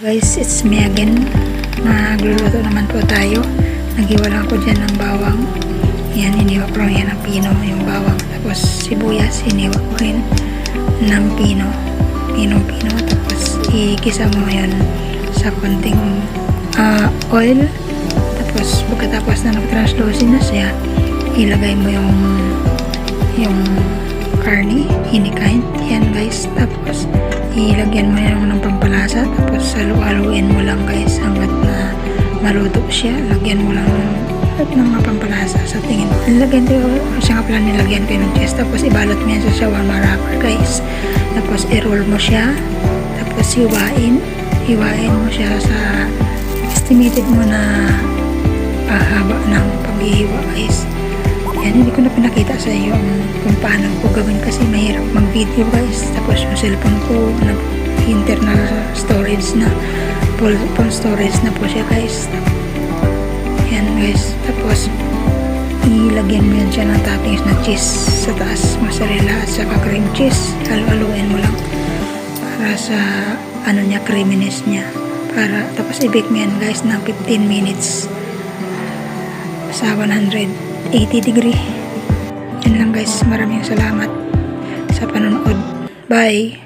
Guys, it's me again. Nagluluto naman po tayo. Naghiwa lang ako dyan ng bawang. Yan, iniwa ko lang yan ng pino, yung bawang. Tapos sibuyas, iniwa ko rin ng pino. Pinong-pino. Tapos ikisa mo yan sa konting oil. Tapos pagkatapos na nag-translucent na siya, ilagay mo yung karne, hinikain. Yan guys. Tapos ilagyan mo yan ng pampalasa. Tapos halu-haluin mo lang guys hanggat na maluto siya. Lagyan mo lang ng mga pampalasa sa tingin mo. Lagyan ko siya nga pala, nilagyan ko yung cheese. Tapos ibalot mo yan sa shawarma wrapper guys. Tapos i-roll mo siya. Tapos hiwain mo siya sa estimated mo na haba ng paghihiwa guys. Yan, hindi ko na pinakita sa iyo kung paano ko gawin kasi mahirap mag-video guys. Tapos yung cellphone ko nag-internal storage na, full storage na po siya guys. Yan guys. Tapos ilagyan mo yan siya ng toppings na cheese sa taas, mozzarella at saka cream cheese. Halu-haluin mo lang para sa ano niya, creaminess niya. Tapos i-bake mo yan guys ng 15 minutes sa 180 degree. Yan lang guys. Maraming salamat sa panonood. Bye!